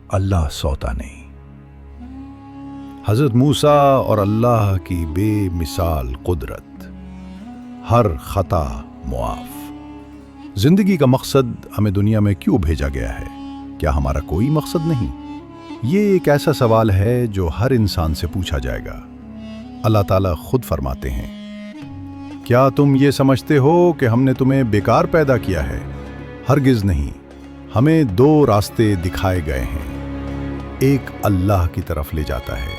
اللہ سوتا نہیں۔ حضرت موسیٰ اور اللہ کی بے مثال قدرت، ہر خطا معاف۔ زندگی کا مقصد ہمیں دنیا میں کیوں بھیجا گیا ہے؟ کیا ہمارا کوئی مقصد نہیں؟ یہ ایک ایسا سوال ہے جو ہر انسان سے پوچھا جائے گا۔ اللہ تعالیٰ خود فرماتے ہیں، کیا تم یہ سمجھتے ہو کہ ہم نے تمہیں بیکار پیدا کیا ہے؟ ہرگز نہیں، ہمیں دو راستے دکھائے گئے ہیں، ایک اللہ کی طرف لے جاتا ہے،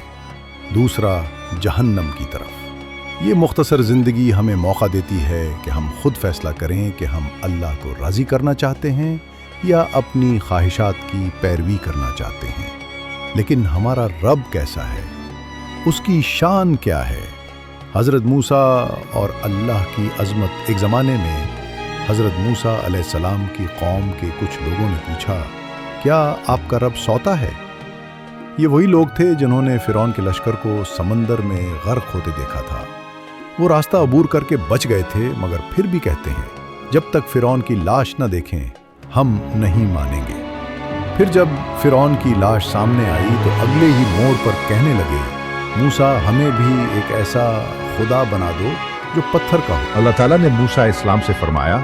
دوسرا جہنم کی طرف۔ یہ مختصر زندگی ہمیں موقع دیتی ہے کہ ہم خود فیصلہ کریں کہ ہم اللہ کو راضی کرنا چاہتے ہیں یا اپنی خواہشات کی پیروی کرنا چاہتے ہیں۔ لیکن ہمارا رب کیسا ہے؟ اس کی شان کیا ہے؟ حضرت موسیٰ اور اللہ کی عظمت۔ ایک زمانے میں حضرت موسیٰ علیہ السلام کی قوم کے کچھ لوگوں نے پوچھا، کیا آپ کا رب سوتا ہے؟ یہ وہی لوگ تھے جنہوں نے فرعون کے لشکر کو سمندر میں غرق ہوتے دیکھا تھا۔ وہ راستہ عبور کر کے بچ گئے تھے، مگر پھر بھی کہتے ہیں، جب تک فرعون کی لاش نہ دیکھیں ہم نہیں مانیں گے۔ پھر جب فرعون کی لاش سامنے آئی تو اگلے ہی موڑ پر کہنے لگے، موسیٰ ہمیں بھی ایک ایسا خدا بنا دو جو پتھر کا ہو۔ اللہ تعالیٰ نے موسیٰ علیہ السلام سے فرمایا،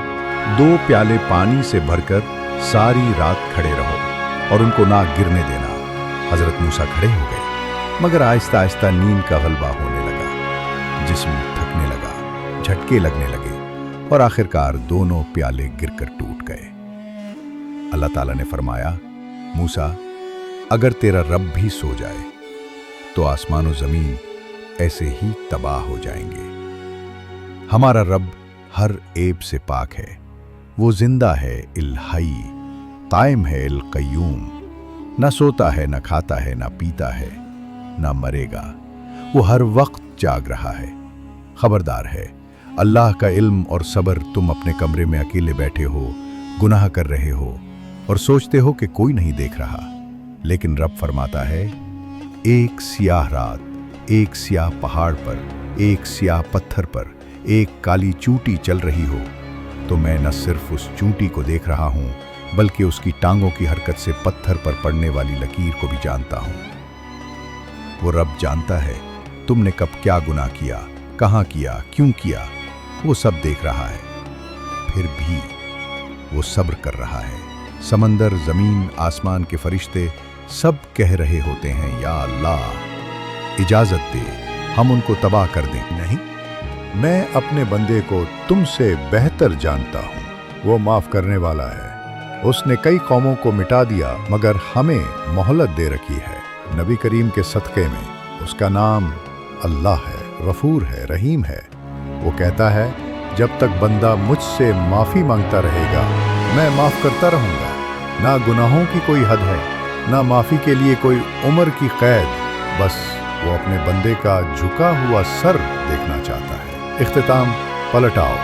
2 پیالے پانی سے بھر کر ساری رات کھڑے رہو اور ان کو نہ گرنے دینا۔ حضرت موسیٰ کھڑے ہو گئے، مگر آہستہ آہستہ نیند کا غلبہ ہونے لگا، جسم تھکنے لگا، جھٹکے لگنے لگے اور آخرکار دونوں پیالے گر کر ٹوٹ گئے۔ اللہ تعالیٰ نے فرمایا، موسیٰ اگر تیرا رب بھی سو جائے تو آسمان و زمین ایسے ہی تباہ ہو جائیں گے۔ ہمارا رب ہر عیب سے پاک ہے، وہ زندہ ہے الحی، قائم ہے القیوم، نہ سوتا ہے، نہ کھاتا ہے، نہ پیتا ہے، نہ مرے گا، وہ ہر وقت جاگ رہا ہے، خبردار ہے۔ اللہ کا علم اور صبر۔ تم اپنے کمرے میں اکیلے بیٹھے ہو، گناہ کر رہے ہو اور سوچتے ہو کہ کوئی نہیں دیکھ رہا، لیکن رب فرماتا ہے، ایک سیاہ رات، ایک سیاہ پہاڑ پر، ایک سیاہ پتھر پر ایک کالی چونٹی چل رہی ہو تو میں نہ صرف اس چونٹی کو دیکھ رہا ہوں بلکہ اس کی ٹانگوں کی حرکت سے پتھر پر پڑنے والی لکیر کو بھی جانتا ہوں۔ وہ رب جانتا ہے تم نے کب کیا گناہ کیا، کہاں کیا، کیوں کیا، وہ سب دیکھ رہا ہے، پھر بھی وہ صبر کر رہا ہے۔ سمندر، زمین، آسمان کے فرشتے سب کہہ رہے ہوتے ہیں، یا اللہ اجازت دے ہم ان کو تباہ کر دیں۔ نہیں، میں اپنے بندے کو تم سے بہتر جانتا ہوں، وہ معاف کرنے والا ہے۔ اس نے کئی قوموں کو مٹا دیا مگر ہمیں مہلت دے رکھی ہے۔ نبی کریم کے صدقے میں اس کا نام اللہ ہے، غفور ہے، رحیم ہے۔ وہ کہتا ہے، جب تک بندہ مجھ سے معافی مانگتا رہے گا میں معاف کرتا رہوں گا۔ نہ گناہوں کی کوئی حد ہے، نہ معافی کے لیے کوئی عمر کی قید، بس وہ اپنے بندے کا جھکا ہوا سر دیکھنا چاہتا ہے۔ اختتام، پلٹ آؤ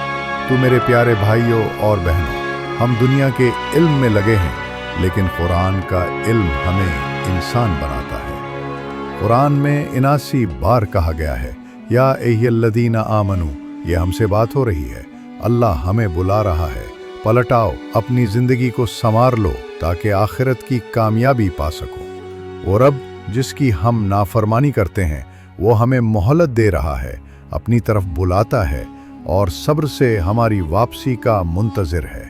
تو میرے پیارے بھائیوں اور بہنوں، ہم دنیا کے علم میں لگے ہیں لیکن قرآن کا علم ہمیں انسان بناتا ہے۔ قرآن میں 79 بار کہا گیا ہے، یا ایھا الذین آمنو، یہ ہم سے بات ہو رہی ہے، اللہ ہمیں بلا رہا ہے، پلٹ آؤ، اپنی زندگی کو سنوار لو تاکہ آخرت کی کامیابی پا سکو۔ وہ رب جس کی ہم نافرمانی کرتے ہیں وہ ہمیں مہلت دے رہا ہے، اپنی طرف بلاتا ہے اور صبر سے ہماری واپسی کا منتظر ہے۔